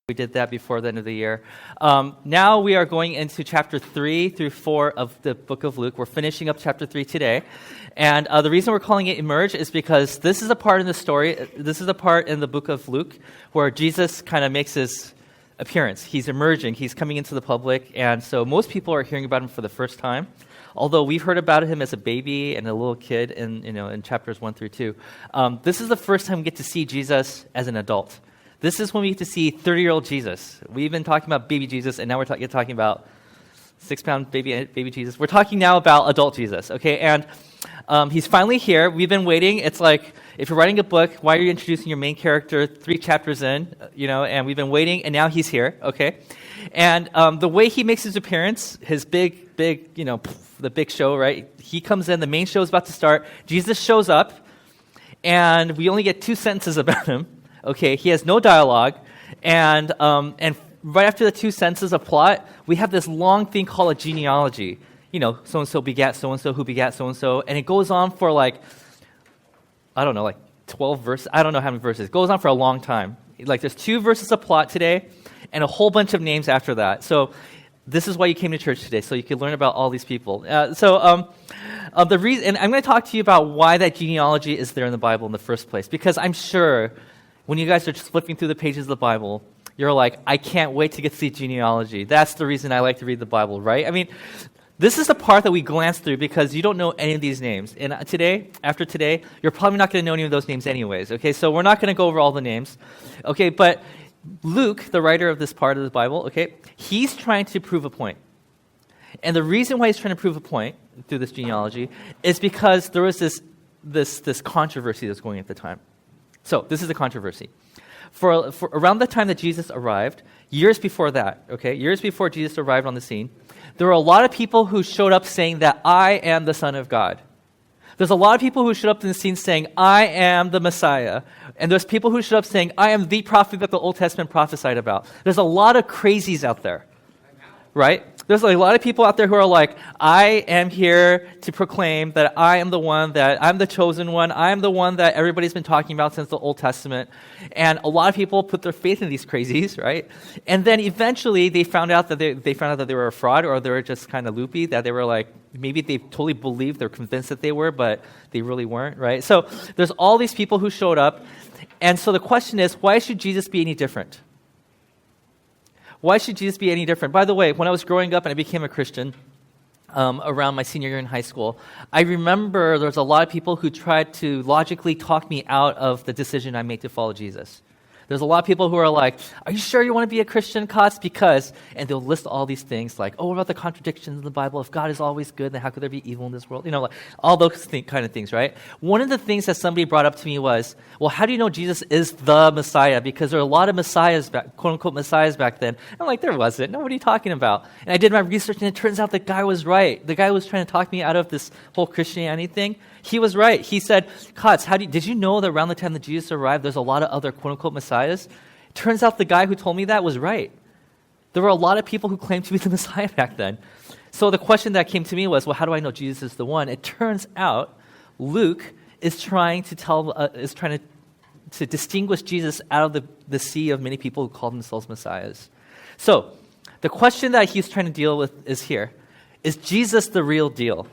We did that before the end of the year. Now we are going into chapter 3 through 4 of the book of Luke. We're finishing up chapter 3 today. And the reason we're calling it Emerge is because this is a part in the story, this is a part in the book of Luke where Jesus kind of makes his appearance. He's emerging, he's coming into the public, and so most people are hearing about him for the first time. Although we've heard about him as a baby and a little kid in chapters 1 through 2. This is the first time we get to see Jesus as an adult. This is when we get to see 30-year-old Jesus. We've been talking about baby Jesus, and now we're talking about 6-pound baby Jesus. We're talking now about adult Jesus, okay? And he's finally here. We've been waiting. It's like, if you're writing a book, why are you introducing your main character 3 chapters in? And we've been waiting, and now he's here, okay? And the way he makes his appearance, his big, the big show, right? He comes in, the main show is about to start. Jesus shows up, and we only get 2 sentences about him. Okay, he has no dialogue, and right after the 2 sentences of plot, we have this long thing called a genealogy. So-and-so begat so-and-so, who begat so-and-so, and it goes on for 12 verses. I don't know how many verses. It goes on for a long time. There's 2 verses of plot today, and a whole bunch of names after that. So this is why you came to church today, so you could learn about all these people. The reason, and I'm going to talk to you about why that genealogy is there in the Bible in the first place, because I'm sure when you guys are just flipping through the pages of the Bible, you're like, I can't wait to get to see genealogy. That's the reason I like to read the Bible, right? I mean, this is the part that we glance through because you don't know any of these names. And after today, you're probably not going to know any of those names anyways, okay? So we're not going to go over all the names, okay? But Luke, the writer of this part of the Bible, okay, he's trying to prove a point. And the reason why he's trying to prove a point through this genealogy is because there was this controversy that's going at the time. So this is a controversy. For around the time that Jesus arrived, years before that, okay, years before Jesus arrived on the scene, there were a lot of people who showed up saying that I am the Son of God. There's a lot of people who showed up in the scene saying, I am the Messiah. And there's people who showed up saying, I am the prophet that the Old Testament prophesied about. There's a lot of crazies out there, right? There's a lot of people out there who are like, I am here to proclaim that I am the one, that I'm the chosen one. I am the one that everybody's been talking about since the Old Testament. And a lot of people put their faith in these crazies, right? And then eventually they found out that they were a fraud, or they were just kind of loopy, that they were like, maybe they totally believed, they're convinced that they were, but they really weren't, right? So there's all these people who showed up. And so the question is, why should Jesus be any different? Why should Jesus be any different? By the way, when I was growing up and I became a Christian around my senior year in high school, I remember there was a lot of people who tried to logically talk me out of the decision I made to follow Jesus. There's a lot of people who are like, are you sure you want to be a Christian, Kotz? Because, and they'll list all these things like, what about the contradictions in the Bible? If God is always good, then how could there be evil in this world? All those kind of things, right? One of the things that somebody brought up to me was, well, how do you know Jesus is the Messiah? Because there are a lot of messiahs, quote-unquote messiahs back then. I'm like, there wasn't. No, what are you talking about? And I did my research, and it turns out the guy was right. The guy who was trying to talk me out of this whole Christianity thing, he was right. He said, Kotz, did you know that around the time that Jesus arrived, there's a lot of other quote-unquote messiahs? Turns out the guy who told me that was right. There were a lot of people who claimed to be the Messiah back then. So the question that came to me was, well, how do I know Jesus is the one? It turns out Luke is trying to distinguish Jesus out of the sea of many people who call themselves messiahs. So the question that he's trying to deal with is here. Is Jesus the real deal?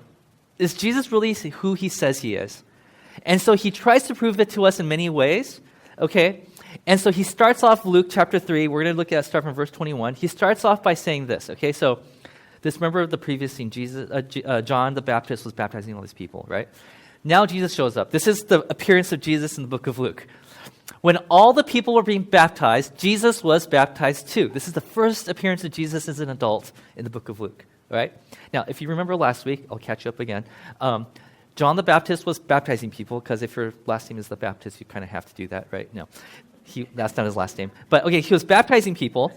Is Jesus really who he says he is? And so he tries to prove it to us in many ways, okay? And so he starts off Luke chapter 3. We're going to start from verse 21. He starts off by saying this, okay? So remember the previous scene, John the Baptist was baptizing all these people, right? Now Jesus shows up. This is the appearance of Jesus in the book of Luke. When all the people were being baptized, Jesus was baptized too. This is the first appearance of Jesus as an adult in the book of Luke, right? Now, if you remember last week, I'll catch you up again. John the Baptist was baptizing people, because if your last name is the Baptist, you kind of have to do that, right? No, that's not his last name. But okay, he was baptizing people,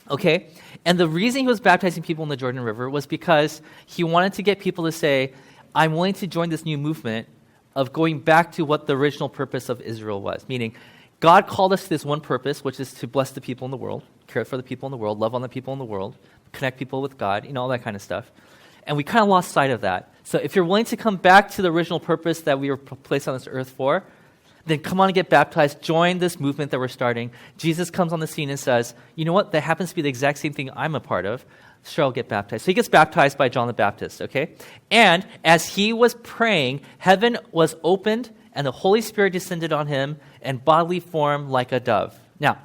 okay? And the reason he was baptizing people in the Jordan River was because he wanted to get people to say, I'm willing to join this new movement of going back to what the original purpose of Israel was, meaning God called us to this one purpose, which is to bless the people in the world, care for the people in the world, love on the people in the world, connect people with God, all that kind of stuff. And we kind of lost sight of that. So if you're willing to come back to the original purpose that we were placed on this earth for, then come on and get baptized. Join this movement that we're starting. Jesus comes on the scene and says, you know what? That happens to be the exact same thing I'm a part of. Sure, I'll get baptized. So he gets baptized by John the Baptist, okay? And as he was praying, heaven was opened and the Holy Spirit descended on him in bodily form like a dove. Now,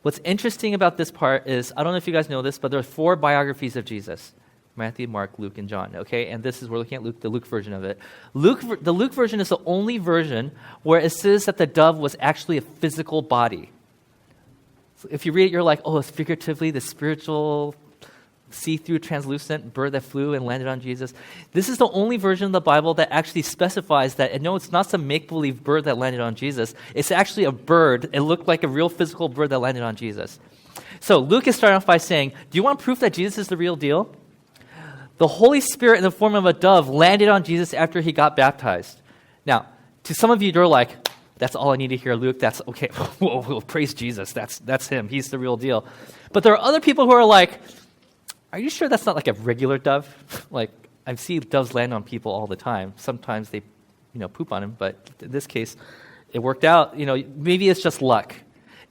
what's interesting about this part is, I don't know if you guys know this, but there are 4 biographies of Jesus. Matthew, Mark, Luke, and John, okay? And this is, we're looking at Luke, the Luke version of it. The Luke version is the only version where it says that the dove was actually a physical body. So if you read it, you're like, oh, it's figuratively the spiritual, see-through, translucent bird that flew and landed on Jesus. This is the only version of the Bible that actually specifies that, and no, it's not some make-believe bird that landed on Jesus. It's actually a bird. It looked like a real physical bird that landed on Jesus. So Luke is starting off by saying, do you want proof that Jesus is the real deal? The Holy Spirit in the form of a dove landed on Jesus after he got baptized. Now, to some of you, you're like, that's all I need to hear, Luke. That's okay. Whoa, praise Jesus. That's him. He's the real deal. But there are other people who are like, are you sure that's not like a regular dove? Like, I see doves land on people all the time. Sometimes they, poop on him. But in this case, it worked out. Maybe it's just luck.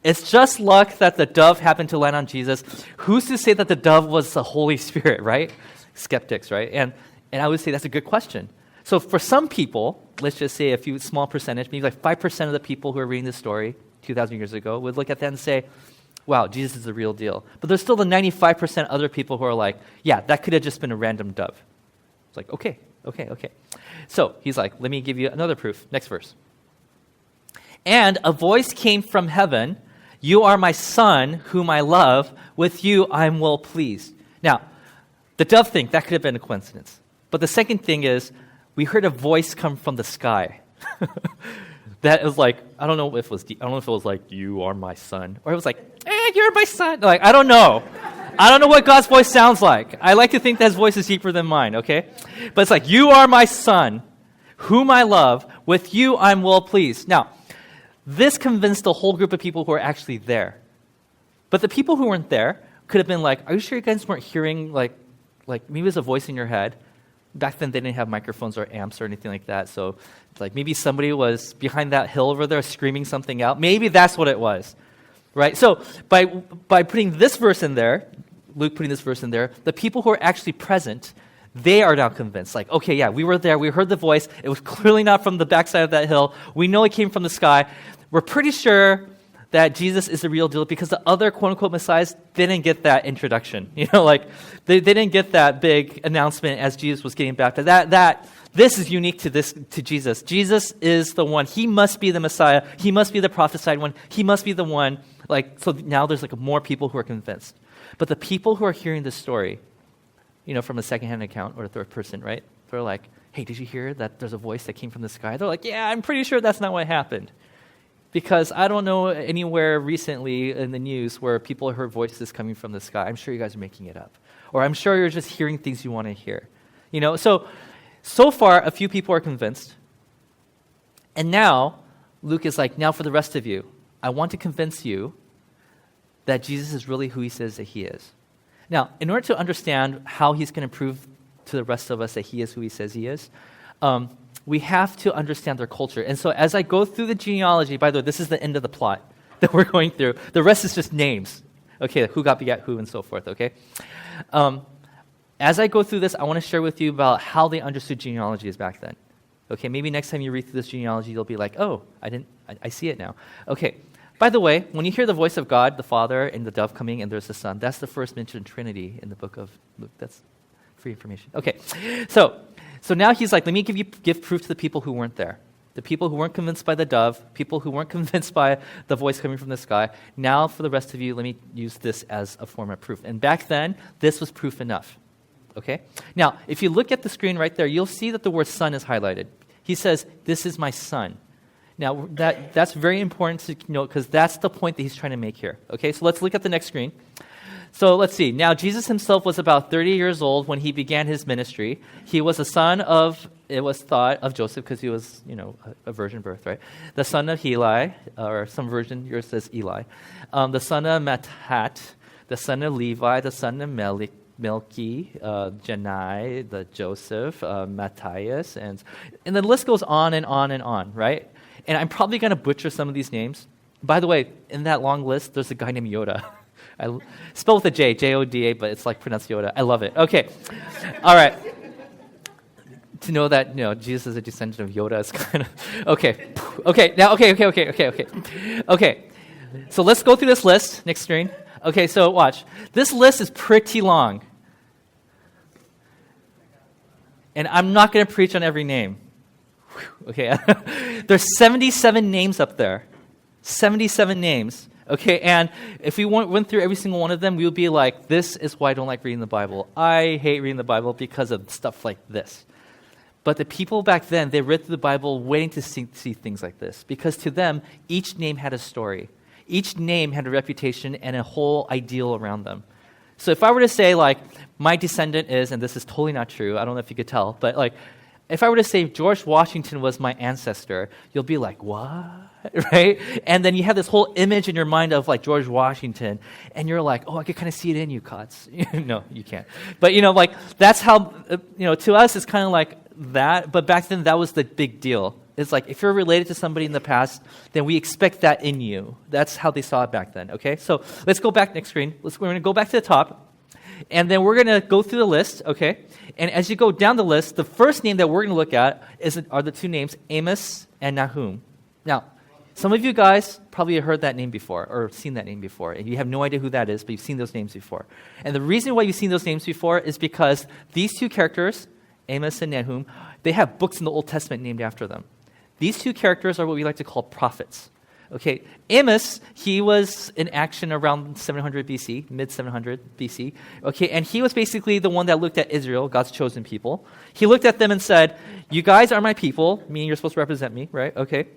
It's just luck that the dove happened to land on Jesus. Who's to say that the dove was the Holy Spirit, right? Skeptics, right? And I would say that's a good question. So for some people, let's just say a few small percentage, maybe like 5% of the people who are reading this story 2,000 years ago would look at that and say, wow, Jesus is the real deal. But there's still the 95% other people who are like, yeah, that could have just been a random dove. It's like, okay. So he's like, let me give you another proof. Next verse. And a voice came from heaven, you are my son, whom I love. With you I'm well pleased. Now, the dove thing, that could have been a coincidence. But the second thing is, we heard a voice come from the sky. That is like, I don't know if it was like, you are my son. Or it was like, you're my son. Like, I don't know. I don't know what God's voice sounds like. I like to think that his voice is deeper than mine, okay? But it's like, you are my son, whom I love. With you I'm well pleased. Now, this convinced a whole group of people who are actually there. But the people who weren't there could have been like, are you sure you guys weren't hearing like maybe it's a voice in your head? Back then, they didn't have microphones or amps or anything like that. So, like maybe somebody was behind that hill over there screaming something out. Maybe that's what it was, right? So, by putting this verse in there, Luke putting this verse in there, the people who are actually present, they are now convinced. Like, okay, yeah, we were there. We heard the voice. It was clearly not from the backside of that hill. We know it came from the sky. We're pretty sure that Jesus is the real deal because the other quote-unquote messiahs didn't get that introduction. They didn't get that big announcement as Jesus was getting baptized. This is unique to Jesus. Jesus is the one. He must be the Messiah. He must be the prophesied one. He must be the one. So now there's more people who are convinced. But the people who are hearing this story, from a secondhand account or a third person, right? They're like, hey, did you hear that there's a voice that came from the sky? They're like, yeah, I'm pretty sure that's not what happened. Because I don't know anywhere recently in the news where people heard voices coming from the sky. I'm sure you guys are making it up. Or I'm sure you're just hearing things you want to hear. So far, a few people are convinced. And now, Luke is like, now for the rest of you, I want to convince you that Jesus is really who he says that he is. Now, in order to understand how he's going to prove to the rest of us that he is who he says he is, we have to understand their culture. And so as I go through the genealogy, by the way, this is the end of the plot that we're going through. The rest is just names. Okay, who got begat who and so forth, okay? As I go through this, I want to share with you about how they understood genealogies back then. Okay, maybe next time you read through this genealogy, you'll be like, oh, I see it now. Okay, by the way, when you hear the voice of God, the Father, and the dove coming, and there's the Son, that's the first mentioned Trinity in the book of Luke. That's free information. Okay, so now he's like, let me give proof to the people who weren't there. The people who weren't convinced by the dove, people who weren't convinced by the voice coming from the sky. Now for the rest of you, let me use this as a form of proof. And back then, this was proof enough. Okay? Now, if you look at the screen right there, you'll see that the word son is highlighted. He says, this is my son. Now, that's very important to note because that's the point that he's trying to make here. Okay, so let's look at the next screen. So let's see. Now, Jesus himself was about 30 years old when he began his ministry. He was a son of, it was thought, of Joseph because he was, a virgin birth, right? The son of Heli, or some version, yours says Eli. The son of Matthat, the son of Levi, the son of Melchi, Janai, the Joseph, Matthias, and the list goes on and on and on, right? And I'm probably going to butcher some of these names. By the way, in that long list, there's a guy named Yoda. Spelled with a J, J-O-D-A, but it's like pronounced Yoda. I love it. Okay. All right. To know that, Jesus is a descendant of Yoda is kind of... Okay. Okay. So let's go through this list. Next screen. Okay, so watch. This list is pretty long. And I'm not going to preach on every name. Okay. There's 77 names up there. 77 names. Okay, and if we went through every single one of them, we would be like, this is why I don't like reading the Bible. I hate reading the Bible because of stuff like this. But the people back then, they read through the Bible waiting to see things like this. Because to them, each name had a story. Each name had a reputation and a whole ideal around them. So if I were to say, like, my descendant is, and this is totally not true, I don't know if you could tell, but like, if I were to say George Washington was my ancestor, you'll be like, what? Right? And then you have this whole image in your mind of like George Washington, and you're like, oh, I could kind of see it in you, Kotz. No, you can't. But like that's how, to us it's kind of like that, but back then that was the big deal. It's like if you're related to somebody in the past, then we expect that in you. That's how they saw it back then, okay? So let's go back next screen. We're going to go back to the top. And then we're going to go through the list, okay? And as you go down the list, the first name that we're going to look at are the two names, Amos and Nahum. Now, some of you guys probably have heard that name before or seen that name before, and you have no idea who that is, but you've seen those names before. And the reason why you've seen those names before is because these two characters, Amos and Nahum, they have books in the Old Testament named after them. These two characters are what we like to call prophets. Okay, Amos, he was in action around 700 BC, mid-700 BC. Okay, and he was basically the one that looked at Israel, God's chosen people. He looked at them and said, you guys are my people, meaning you're supposed to represent me, right? Okay.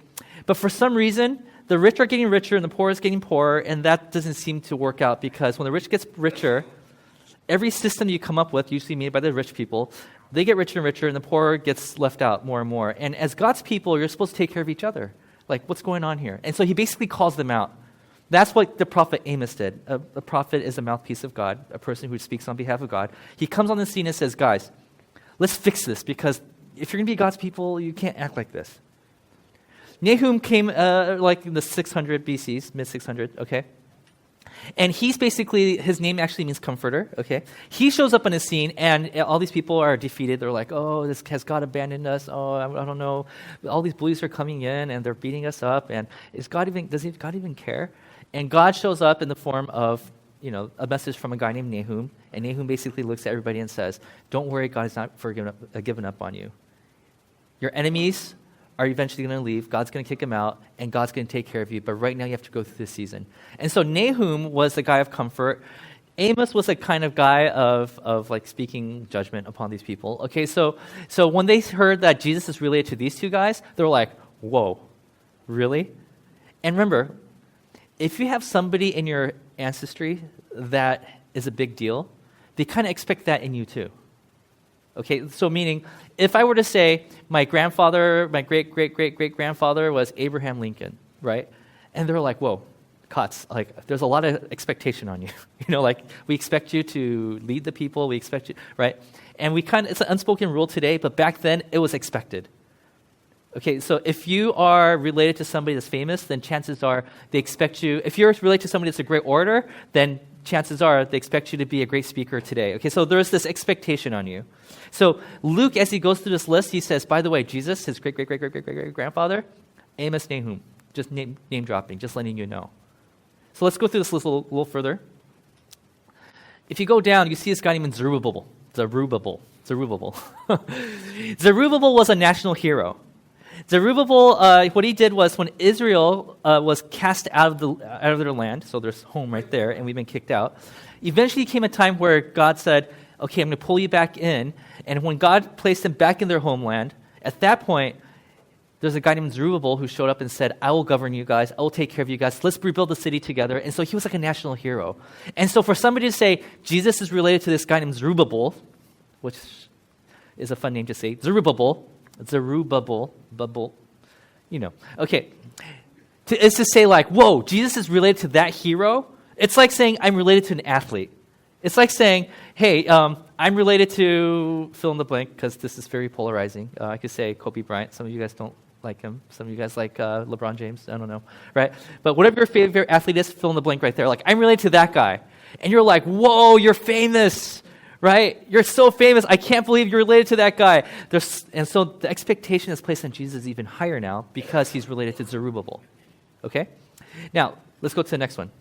But for some reason, the rich are getting richer and the poor is getting poorer, and that doesn't seem to work out because when the rich gets richer, every system you come up with, usually made by the rich people, they get richer and richer, and the poor gets left out more and more. And as God's people, you're supposed to take care of each other. Like, what's going on here? And so he basically calls them out. That's what the prophet Amos did. A prophet is a mouthpiece of God, a person who speaks on behalf of God. He comes on the scene and says, guys, let's fix this, because if you're going to be God's people, you can't act like this. Nahum came like in the 600 BCs, mid-600, okay? And he's basically, his name actually means comforter, okay? He shows up on the scene, and all these people are defeated. They're like, oh, has God abandoned us? Oh, I don't know. All these bullies are coming in, and they're beating us up, and does God even care? And God shows up in the form of, a message from a guy named Nahum, and Nahum basically looks at everybody and says, don't worry, God is not given up on you. Your enemies are eventually going to leave. God's going to kick them out, and God's going to take care of you. But right now, you have to go through this season. And so Nahum was the guy of comfort. Amos was a kind of guy of like speaking judgment upon these people. Okay, so when they heard that Jesus is related to these two guys, they were like, whoa, really? And remember, if you have somebody in your ancestry that is a big deal, they kind of expect that in you too. Okay, so meaning, if I were to say my great-great-great-great-great-grandfather was Abraham Lincoln, right? And they're like, whoa, Kotz, like, there's a lot of expectation on you. Like, we expect you to lead the people, we expect you, right? And it's an unspoken rule today, but back then, it was expected. Okay, so if you are related to somebody that's famous, then chances are they expect you, if you're related to somebody that's a great orator, then chances are they expect you to be a great speaker today. Okay, so there's this expectation on you. So Luke, as he goes through this list, he says, by the way, Jesus, his great-great-great-great-great-great-grandfather, Amos Nahum, just name dropping, just letting you know. So let's go through this list a little further. If you go down, you see this guy named Zerubbabel. Zerubbabel was a national hero. Zerubbabel, what he did was when Israel was cast out of their land, so there's home right there, and we've been kicked out, eventually came a time where God said, okay, I'm going to pull you back in. And when God placed them back in their homeland, at that point, there's a guy named Zerubbabel who showed up and said, I will govern you guys. I will take care of you guys. Let's rebuild the city together. And so he was like a national hero. And so for somebody to say, Jesus is related to this guy named Zerubbabel, which is a fun name to say, Zerubbabel, okay. It's to say like, whoa, Jesus is related to that hero. It's like saying I'm related to an athlete. It's like saying, hey, I'm related to fill in the blank, because this is very polarizing. I could say Kobe Bryant. Some of you guys don't like him. Some of you guys like LeBron James. I don't know, right? But whatever your favorite athlete is, fill in the blank right there. Like, I'm related to that guy. And you're like, whoa, you're famous, right? You're so famous. I can't believe you're related to that guy. And so the expectation is placed on Jesus even higher now because he's related to Zerubbabel. Okay? Now, let's go to the next one.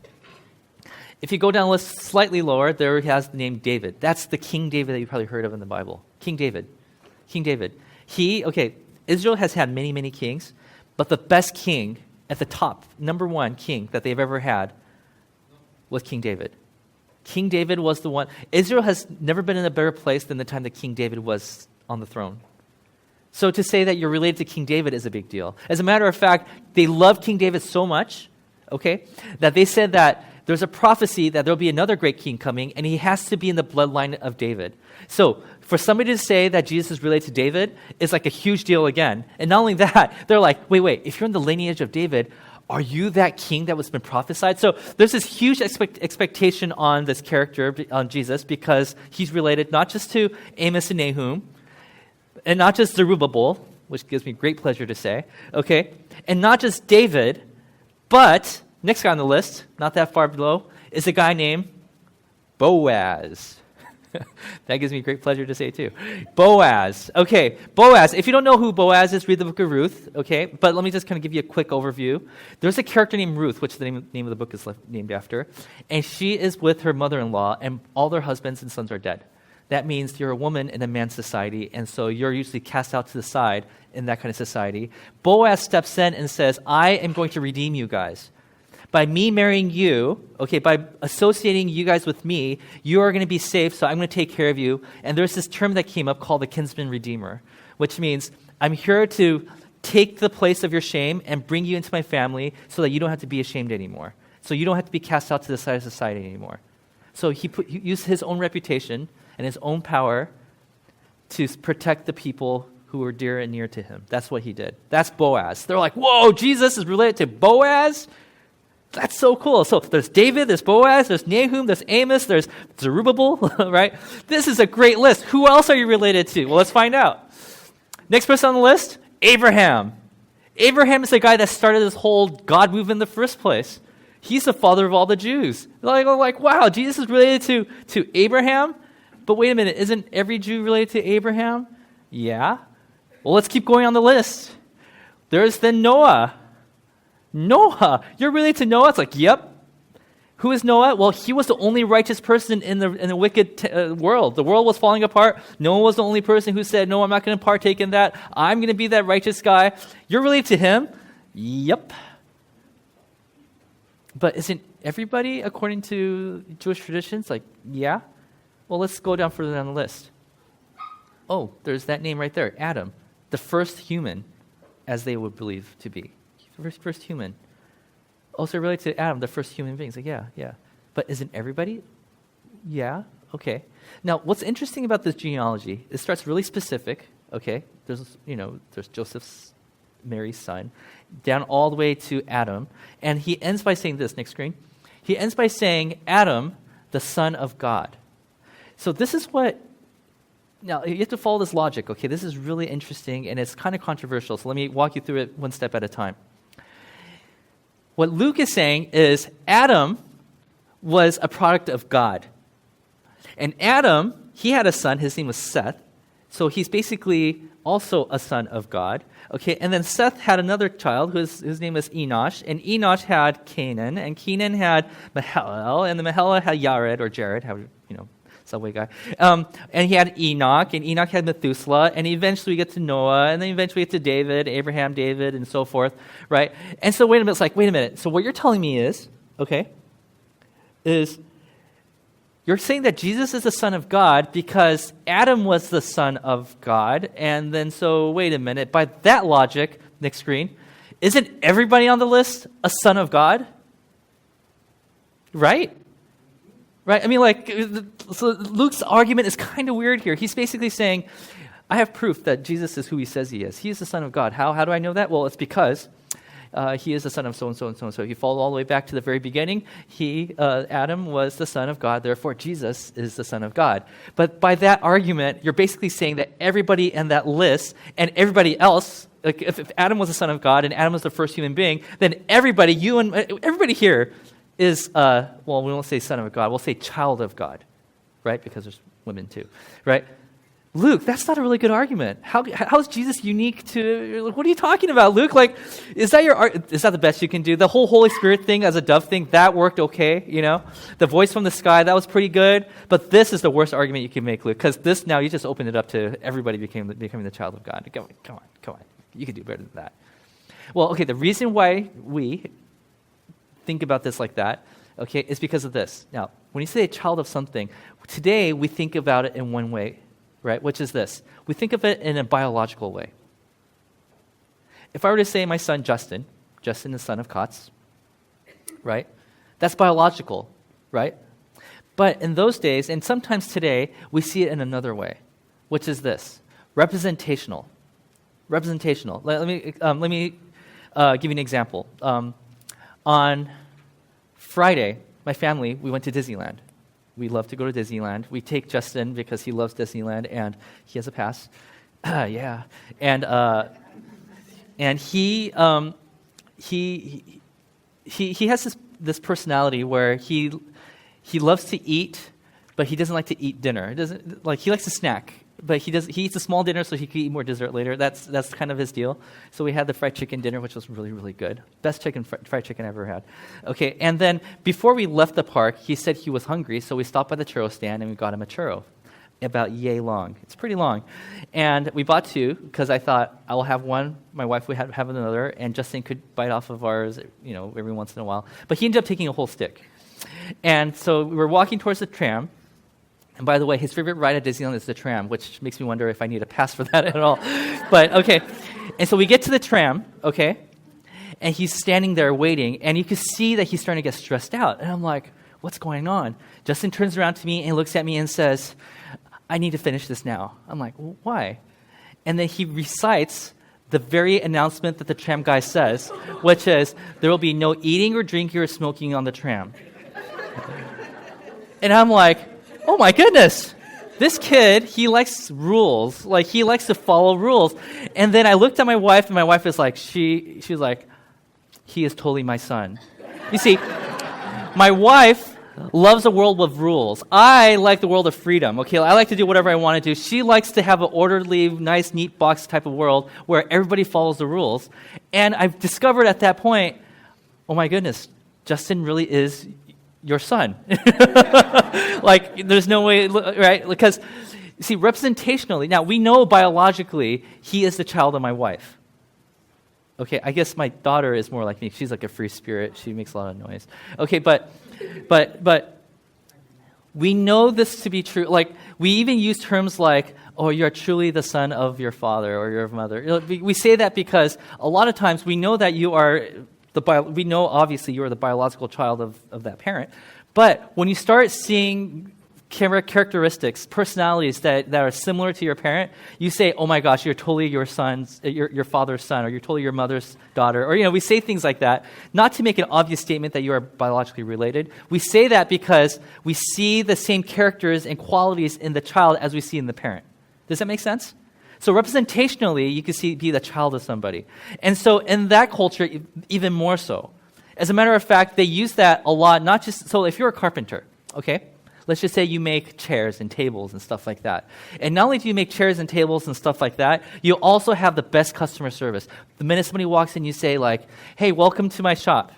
If you go down the list slightly lower, there he has the name David. That's the King David that you probably heard of in the Bible. King David. King David. Israel has had many, many kings, but the best king at the top, number one king that they've ever had was King David. King David was the one. Israel has never been in a better place than the time that King David was on the throne. So to say that you're related to King David is a big deal. As a matter of fact, they loved King David so much, that they said that there's a prophecy that there'll be another great king coming, and he has to be in the bloodline of David. So for somebody to say that Jesus is related to David is like a huge deal again. And not only that, they're like, wait, if you're in the lineage of David, are you that king that was been prophesied? So there's this huge expectation on this character, on Jesus, because he's related not just to Amos and Nahum, and not just Zerubbabel, which gives me great pleasure to say, and not just David, but next guy on the list, not that far below, is a guy named Boaz. That gives me great pleasure to say too. Boaz. Okay, Boaz. If you don't know who Boaz is, read the book of Ruth, But let me just kind of give you a quick overview. There's a character named Ruth, which the name of the book is named after, and she is with her mother-in-law, and all their husbands and sons are dead. That means you're a woman in a man's society, and so you're usually cast out to the side in that kind of society. Boaz steps in and says, I am going to redeem you guys. By me marrying you, by associating you guys with me, you are going to be safe, so I'm going to take care of you. And there's this term that came up called the kinsman redeemer, which means I'm here to take the place of your shame and bring you into my family so that you don't have to be ashamed anymore. So you don't have to be cast out to the side of society anymore. So he used his own reputation and his own power to protect the people who were dear and near to him. That's what he did. That's Boaz. They're like, whoa, Jesus is related to Boaz? That's so cool. So there's David, there's Boaz, there's Nahum, there's Amos, there's Zerubbabel, right? This is a great list. Who else are you related to? Well, let's find out. Next person on the list, Abraham. Abraham is the guy that started this whole God movement in the first place. He's the father of all the Jews. Like, wow, Jesus is related to Abraham? But wait a minute, isn't every Jew related to Abraham? Yeah. Well, let's keep going on the list. There's then Noah. Noah, you're related to Noah? It's like, yep. Who is Noah? Well, he was the only righteous person in the wicked world. The world was falling apart. Noah was the only person who said, no, I'm not going to partake in that. I'm going to be that righteous guy. You're related to him? Yep. But isn't everybody, according to Jewish traditions, like, yeah? Well, let's go down further down the list. Oh, there's that name right there, Adam, the first human, as they would believe to be. First human. Also related to Adam, the first human beings. Like, yeah. But isn't everybody? Yeah. Okay. Now, what's interesting about this genealogy, it starts really specific. There's Joseph's, Mary's son, down all the way to Adam, and he ends by saying this. Next screen. He ends by saying, Adam, the son of God. So this is what. Now, you have to follow this logic. This is really interesting, and it's kind of controversial. So let me walk you through it one step at a time. What Luke is saying is Adam was a product of God. And Adam, he had a son. His name was Seth. So he's basically also a son of God. And then Seth had another child whose name was Enosh. And Enosh had Canaan. And Canaan had Mahalalel. And the Mahalalel had Jared, subway guy. And he had Enoch, and Enoch had Methuselah, and eventually we get to Noah, and then eventually we get to David, Abraham, David, and so forth, right? And so wait a minute. So what you're telling me is you're saying that Jesus is the son of God because Adam was the son of God, and then so wait a minute. By that logic, next screen, isn't everybody on the list a son of God? Right? Right? I mean, so Luke's argument is kind of weird here. He's basically saying, I have proof that Jesus is who he says he is. He is the Son of God. How do I know that? Well, it's because he is the son of so-and-so and so-and-so. If you follow all the way back to the very beginning, Adam was the son of God, therefore Jesus is the son of God. But by that argument, you're basically saying that everybody in that list and everybody else, like if Adam was the son of God and Adam was the first human being, then everybody, you and everybody here is, we won't say son of God, we'll say child of God, right? Because there's women too, right? Luke, that's not a really good argument. How is Jesus unique to, what are you talking about, Luke? Like, is that the best you can do? The whole Holy Spirit thing as a dove thing, that worked okay, The voice from the sky, that was pretty good. But this is the worst argument you can make, Luke, because this now, you just opened it up to everybody becoming the child of God. Come on. You can do better than that. Well, okay, the reason why we think about this like that, okay, is because of this. Now, when you say a child of something, today we think about it in one way, right, which is this. We think of it in a biological way. If I were to say my son Justin the son of Kotz, right, that's biological, right? But in those days, and sometimes today, we see it in another way, which is this, representational. Let me give you an example. On Friday, my family, we went to Disneyland. We love to go to Disneyland. We take Justin because he loves Disneyland and he has a pass. Yeah. And he has this personality where he loves to eat, but he doesn't like to eat dinner. He likes to snack, but he eats a small dinner so he can eat more dessert later. That's kind of his deal. So we had the fried chicken dinner, which was really, really good. Best fried chicken I ever had. Okay, and then before we left the park, he said he was hungry, so we stopped by the churro stand and we got him a churro. About yay long. It's pretty long. And we bought two because I thought I will have one, my wife would have another, and Justin could bite off of ours, every once in a while. But he ended up taking a whole stick. And so we were walking towards the tram. And by the way, his favorite ride at Disneyland is the tram, which makes me wonder if I need a pass for that at all. But, okay. And so we get to the tram, okay, and he's standing there waiting, and you can see that he's starting to get stressed out. And I'm like, what's going on? Justin turns around to me and looks at me and says, I need to finish this now. I'm like, well, why? And then he recites the very announcement that the tram guy says, which is, there will be no eating or drinking or smoking on the tram. And I'm like, oh my goodness, this kid, he likes rules. Like, he likes to follow rules. And then I looked at my wife, and my wife is like, she was like, he is totally my son. You see, my wife loves a world with rules. I like the world of freedom, okay? I like to do whatever I want to do. She likes to have an orderly, nice, neat box type of world where everybody follows the rules. And I've discovered at that point, oh my goodness, Justin really is your son. Like, there's no way, right? Because, you see, representationally, now we know biologically he is the child of my wife. Okay, I guess my daughter is more like me. She's like a free spirit. She makes a lot of noise. Okay, but we know this to be true. Like, we even use terms like, oh, you're truly the son of your father or your mother. We say that because a lot of times we know that you are we know obviously you are the biological child of that parent. But when you start seeing characteristics, personalities that are similar to your parent, you say, oh my gosh, you're totally your father's son, or you're totally your mother's daughter. Or, we say things like that, not to make an obvious statement that you are biologically related. We say that because we see the same characters and qualities in the child as we see in the parent. Does that make sense? So representationally, you can be the child of somebody. And so in that culture, even more so. As a matter of fact, they use that a lot, not just, so if you're a carpenter, okay? Let's just say you make chairs and tables and stuff like that. And not only do you make chairs and tables and stuff like that, you also have the best customer service. The minute somebody walks in, you say like, hey, welcome to my shop,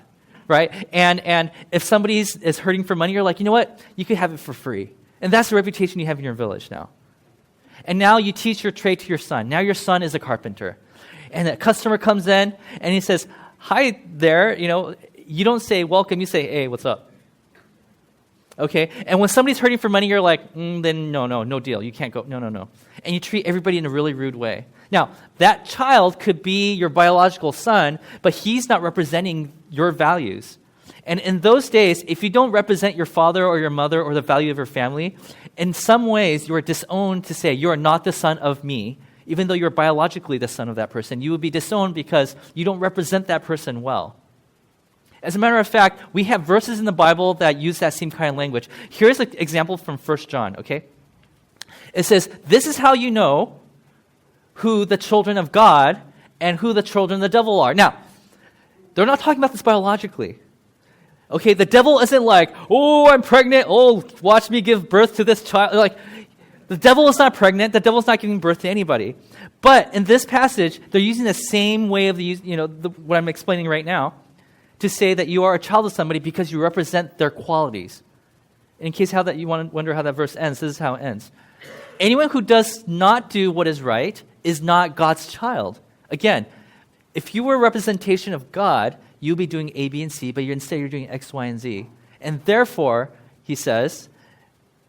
right? And if somebody is hurting for money, you're like, you know what? You could have it for free. And that's the reputation you have in your village now. And now you teach your trade to your son. Now your son is a carpenter. And a customer comes in and he says, hi there, you don't say welcome, you say, hey, what's up? Okay? And when somebody's hurting for money, you're like, then no deal. You can't go, no. And you treat everybody in a really rude way. Now, that child could be your biological son, but he's not representing your values. And in those days, if you don't represent your father or your mother or the value of your family, in some ways you are disowned to say, you are not the son of me. even though you're biologically the son of that person. You would be disowned because you don't represent that person well. As a matter of fact, we have verses in the Bible that use that same kind of language. Here's an example from 1 John, okay? It says, this is how you know who the children of God and who the children of the devil are. Now, they're not talking about this biologically. Okay, the devil isn't like, oh, I'm pregnant. Oh, watch me give birth to this child. Like, the devil is not pregnant. The devil is not giving birth to anybody. But in this passage, they're using the same way of what I'm explaining right now to say that you are a child of somebody because you represent their qualities. In case you wonder how that verse ends, this is how it ends. Anyone who does not do what is right is not God's child. Again, if you were a representation of God, you'd be doing A, B, and C, but instead you're doing X, Y, and Z. And therefore, it says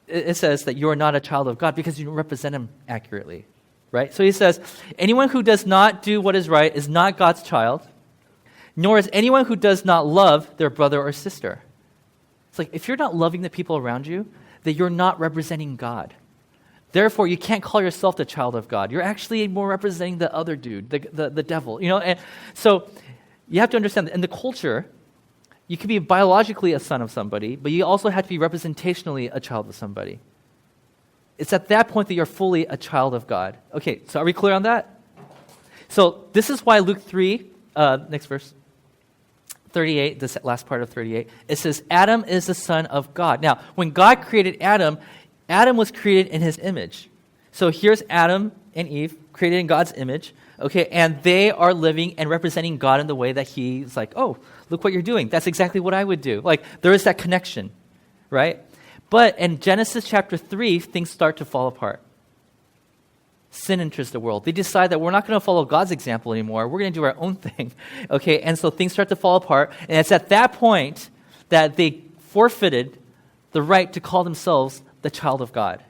that you are not a child of God because you don't represent him accurately. Right? So he says, anyone who does not do what is right is not God's child, nor is anyone who does not love their brother or sister. It's like, if you're not loving the people around you, then you're not representing God. Therefore, you can't call yourself the child of God. You're actually more representing the other dude, the devil. And so you have to understand that in the culture, you can be biologically a son of somebody, but you also have to be representationally a child of somebody. It's at that point that you're fully a child of God. Okay, so are we clear on that? So this is why Luke 3, next verse, 38, this last part of 38, it says, Adam is the son of God. Now, when God created Adam, Adam was created in his image. So here's Adam and Eve, created in God's image, okay, and they are living and representing God in the way that he's like, oh, look what you're doing. That's exactly what I would do. Like, there is that connection, right? But in Genesis chapter 3, things start to fall apart. Sin enters the world. They decide that we're not going to follow God's example anymore. We're going to do our own thing, okay? And so things start to fall apart, and it's at that point that they forfeited the right to call themselves the child of God.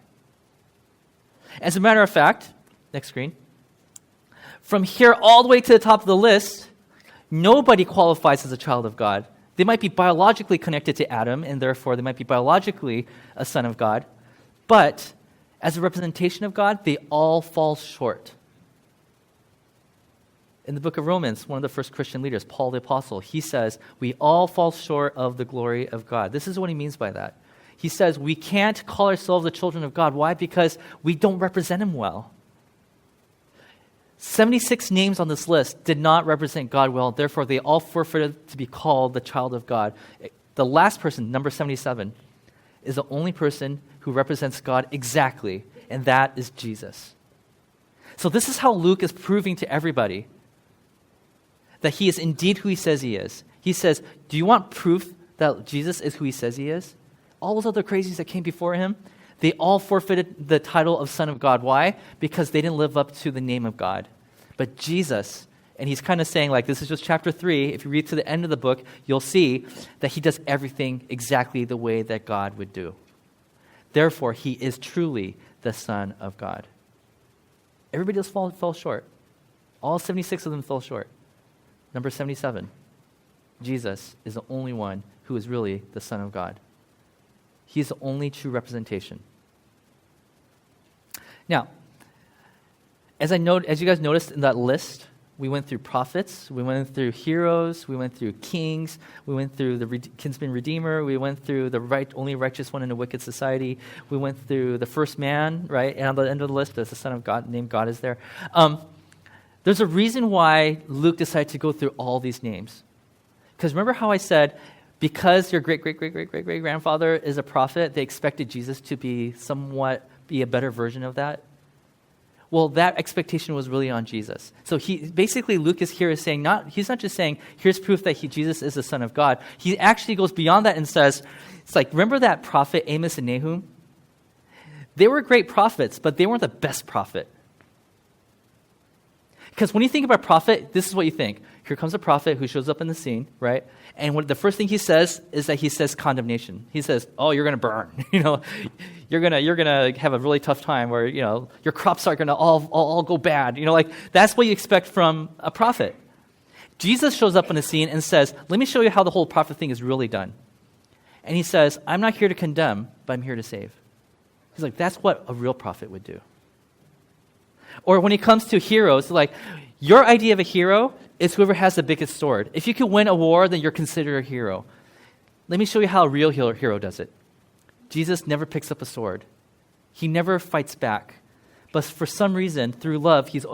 As a matter of fact, next screen, from here all the way to the top of the list, nobody qualifies as a child of God. They might be biologically connected to Adam, and therefore they might be biologically a son of God, but as a representation of God, they all fall short. In the book of Romans, one of the first Christian leaders, Paul the Apostle, he says, we all fall short of the glory of God. This is what he means by that. He says we can't call ourselves the children of God. Why? Because we don't represent him well. 76 names on this list did not represent God well. Therefore, they all forfeited to be called the child of God. The last person, number 77, is the only person who represents God exactly, and that is Jesus. So this is how Luke is proving to everybody that he is indeed who he says he is. He says, do you want proof that Jesus is who he says he is? All those other crazies that came before him, they all forfeited the title of Son of God. Why? Because they didn't live up to the name of God. But Jesus, and he's kind of saying, like, this is just chapter 3. If you read to the end of the book, you'll see that he does everything exactly the way that God would do. Therefore, he is truly the Son of God. Everybody else fell short. All 76 of them fell short. Number 77, Jesus is the only one who is really the Son of God. He's the only true representation. Now, as you guys noticed in that list, we went through prophets, we went through heroes, we went through kings, we went through the kinsman redeemer, we went through the only righteous one in a wicked society, we went through the first man, right? And on the end of the list, there's the Son of God, named God is there. There's a reason why Luke decided to go through all these names. Because remember how I said, because your great-great-great-great-great-grandfather is a prophet, they expected Jesus to be a better version of that? Well, that expectation was really on Jesus. So Luke is saying, he's not just saying, here's proof that Jesus is the Son of God. He actually goes beyond that and says, it's like, remember that prophet Amos and Nahum? They were great prophets, but they weren't the best prophet. Because when you think about prophet, this is what you think. Here comes a prophet who shows up in the scene, right? And the first thing he says is that he says condemnation. He says, "Oh, you're going to burn. You're gonna have a really tough time where your crops are going to all go bad. That's what you expect from a prophet." Jesus shows up in the scene and says, "Let me show you how the whole prophet thing is really done." And he says, "I'm not here to condemn, but I'm here to save." He's like, that's what a real prophet would do. Or when it comes to heroes, like your idea of a hero is whoever has the biggest sword. If you can win a war, then you're considered a hero. Let me show you how a real hero does it. Jesus never picks up a sword. He never fights back. But for some reason, through love, he's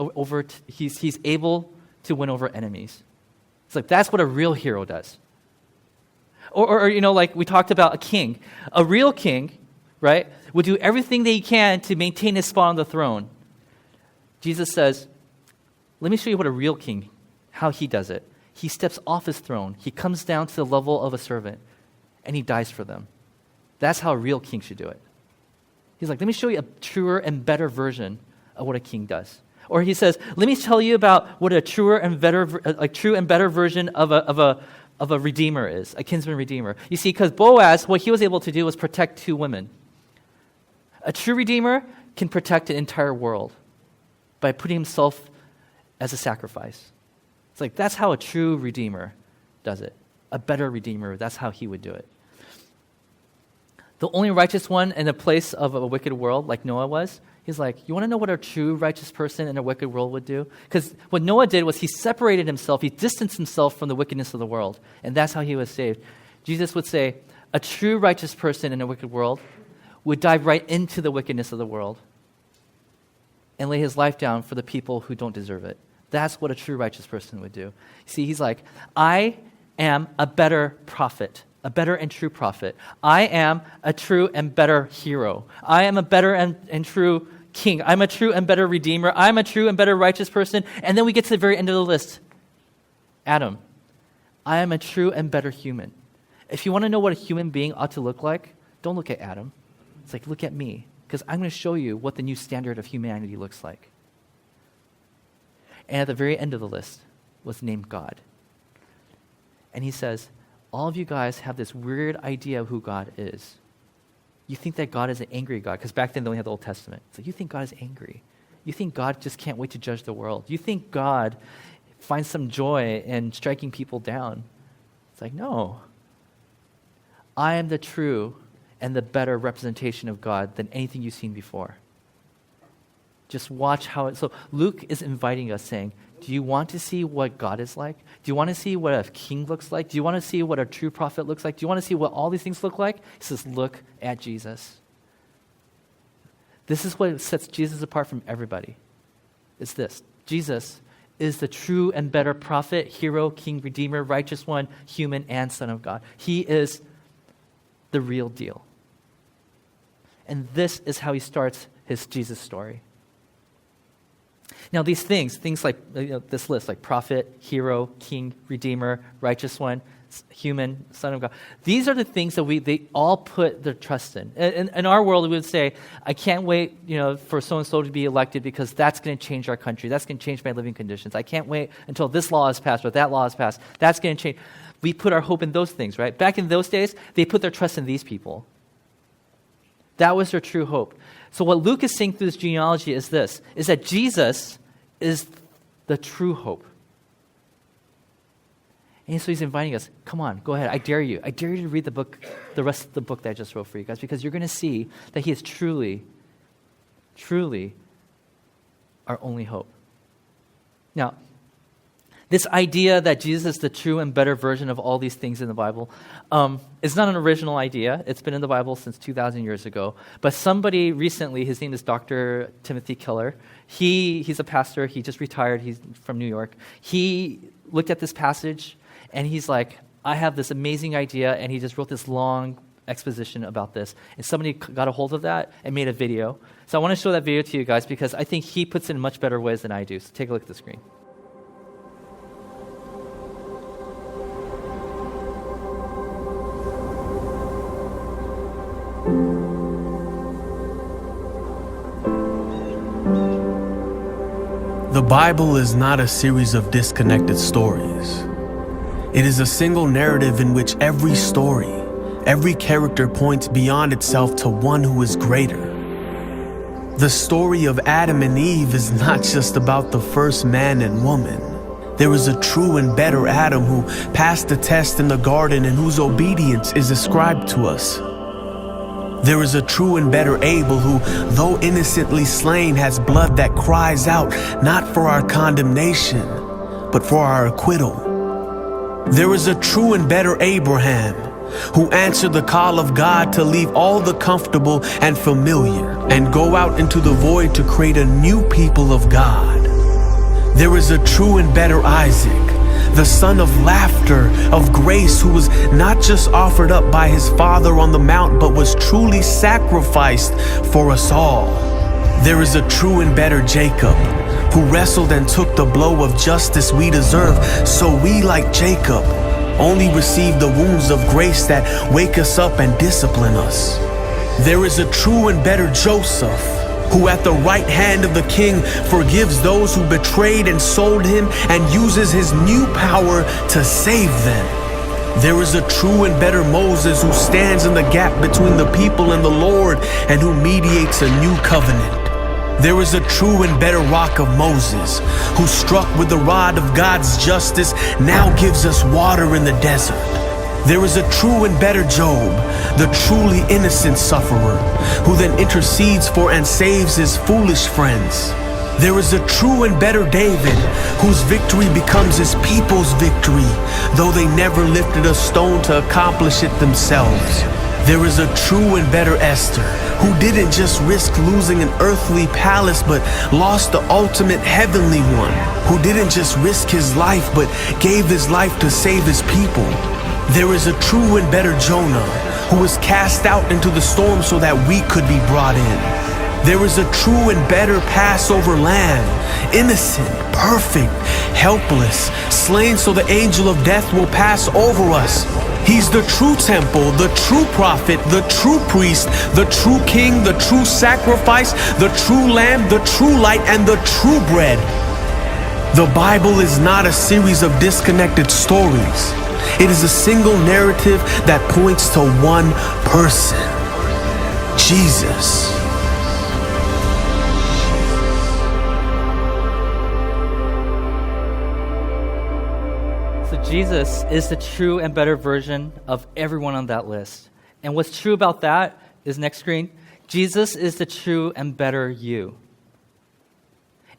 able to win over enemies. It's like that's what a real hero does. Or like we talked about a king. A real king, right, would do everything that he can to maintain his spot on the throne. Jesus says, let me show you what a real king, how he does it. He steps off his throne. He comes down to the level of a servant, and he dies for them. That's how a real king should do it. He's like, let me show you a truer and better version of what a king does. Or he says, let me tell you about what a true and better version of a redeemer is, a kinsman redeemer. You see, because Boaz, what he was able to do was protect 2 women. A true redeemer can protect an entire world by putting himself as a sacrifice. It's like, that's how a true redeemer does it. A better redeemer, that's how he would do it. The only righteous one in the place of a wicked world, like Noah was, he's like, you want to know what a true righteous person in a wicked world would do? Because what Noah did was he separated himself, he distanced himself from the wickedness of the world, and that's how he was saved. Jesus would say, a true righteous person in a wicked world would dive right into the wickedness of the world and lay his life down for the people who don't deserve it. That's what a true righteous person would do. See, he's like, I am a better prophet, a better and true prophet. I am a true and better hero. I am a better and true king. I'm a true and better redeemer. I'm a true and better righteous person. And then we get to the very end of the list. Adam, I am a true and better human. If you want to know what a human being ought to look like, don't look at Adam. It's like, look at me, because I'm going to show you what the new standard of humanity looks like. And at the very end of the list was named God. And he says, all of you guys have this weird idea of who God is. You think that God is an angry God, because back then they only had the Old Testament. So you think God is angry. You think God just can't wait to judge the world. You think God finds some joy in striking people down. It's like, no. I am the true and the better representation of God than anything you've seen before. Just watch how it... So Luke is inviting us, saying, do you want to see what God is like? Do you want to see what a king looks like? Do you want to see what a true prophet looks like? Do you want to see what all these things look like? He says, look at Jesus. This is what sets Jesus apart from everybody. It's this. Jesus is the true and better prophet, hero, king, redeemer, righteous one, human, and Son of God. He is the real deal. And this is how he starts his Jesus story. Now these things like this list, like prophet, hero, king, redeemer, righteous one, human, Son of God. These are the things that they all put their trust in. In our world, we would say, I can't wait, for so-and-so to be elected because that's going to change our country. That's going to change my living conditions. I can't wait until this law is passed or that law is passed. That's going to change. We put our hope in those things, right? Back in those days, they put their trust in these people. That was their true hope. So what Luke is saying through this genealogy is this, is that Jesus is the true hope. And so he's inviting us, come on, go ahead, I dare you. I dare you to read the rest of the book that I just wrote for you guys, because you're going to see that he is truly, truly our only hope. Now, this idea that Jesus is the true and better version of all these things in the Bible is not an original idea. It's been in the Bible since 2,000 years ago. But somebody recently, his name is Dr. Timothy Keller. He's a pastor. He just retired. He's from New York. He looked at this passage, and he's like, I have this amazing idea, and he just wrote this long exposition about this. And somebody got a hold of that and made a video. So I want to show that video to you guys because I think he puts it in much better ways than I do. So take a look at the screen. The Bible is not a series of disconnected stories. It is a single narrative in which every story, every character points beyond itself to one who is greater. The story of Adam and Eve is not just about the first man and woman. There is a true and better Adam who passed the test in the garden and whose obedience is ascribed to us. There is a true and better Abel who, though innocently slain, has blood that cries out, not for our condemnation, but for our acquittal. There is a true and better Abraham who answered the call of God to leave all the comfortable and familiar and go out into the void to create a new people of God. There is a true and better Isaac, the son of laughter, of grace, who was not just offered up by his father on the mount, but was truly sacrificed for us all. There is a true and better Jacob, who wrestled and took the blow of justice we deserve, so we, like Jacob, only receive the wounds of grace that wake us up and discipline us. There is a true and better Joseph, who at the right hand of the king forgives those who betrayed and sold him and uses his new power to save them. There is a true and better Moses who stands in the gap between the people and the Lord and who mediates a new covenant. There is a true and better rock of Moses who, struck with the rod of God's justice, now gives us water in the desert. There is a true and better Job, the truly innocent sufferer, who then intercedes for and saves his foolish friends. There is a true and better David, whose victory becomes his people's victory, though they never lifted a stone to accomplish it themselves. There is a true and better Esther, who didn't just risk losing an earthly palace, but lost the ultimate heavenly one, who didn't just risk his life, but gave his life to save his people. There is a true and better Jonah, who was cast out into the storm so that we could be brought in. There is a true and better Passover lamb, innocent, perfect, helpless, slain so the angel of death will pass over us. He's the true temple, the true prophet, the true priest, the true king, the true sacrifice, the true lamb, the true light, and the true bread. The Bible is not a series of disconnected stories. It is a single narrative that points to one person, Jesus. So Jesus is the true and better version of everyone on that list. And what's true about that is, next screen, Jesus is the true and better you.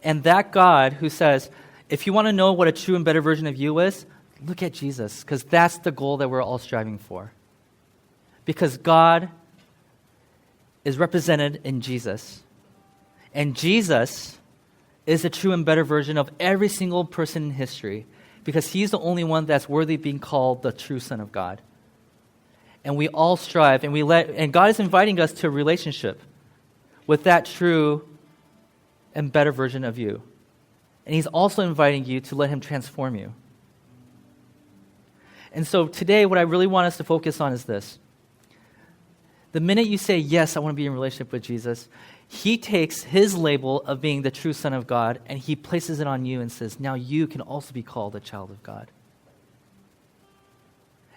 And that God who says, if you want to know what a true and better version of you is, look at Jesus, because that's the goal that we're all striving for. Because God is represented in Jesus. And Jesus is the true and better version of every single person in history, because he's the only one that's worthy of being called the true Son of God. And we all strive, and God is inviting us to a relationship with that true and better version of you. And he's also inviting you to let him transform you. And so today, what I really want us to focus on is this. The minute you say, yes, I want to be in a relationship with Jesus, he takes his label of being the true Son of God and he places it on you and says, now you can also be called a child of God.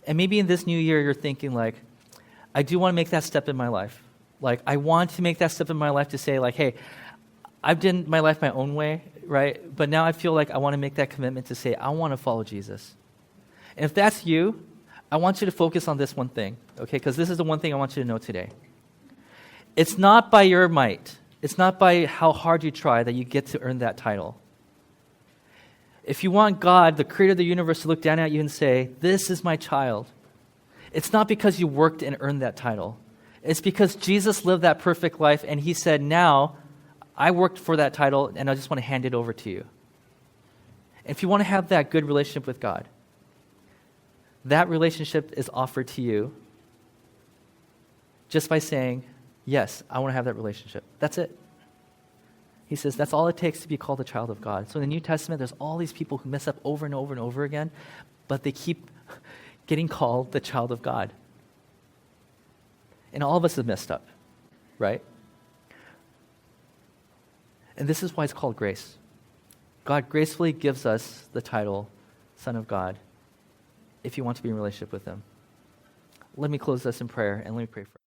And maybe in this new year, you're thinking like, I do want to make that step in my life. Like, I want to make that step in my life to say like, hey, I've done my life my own way, right? But now I feel like I want to make that commitment to say, I want to follow Jesus. And if that's you, I want you to focus on this one thing, okay? Because this is the one thing I want you to know today. It's not by your might. It's not by how hard you try that you get to earn that title. If you want God, the creator of the universe, to look down at you and say, this is my child, it's not because you worked and earned that title. It's because Jesus lived that perfect life and he said, now I worked for that title and I just want to hand it over to you. If you want to have that good relationship with God, that relationship is offered to you just by saying, yes, I want to have that relationship. That's it. He says that's all it takes to be called a child of God. So in the New Testament, there's all these people who mess up over and over and over again, but they keep getting called the child of God. And all of us have messed up, right? And this is why it's called grace. God gracefully gives us the title Son of God if you want to be in a relationship with him. Let me close this in prayer and let me pray for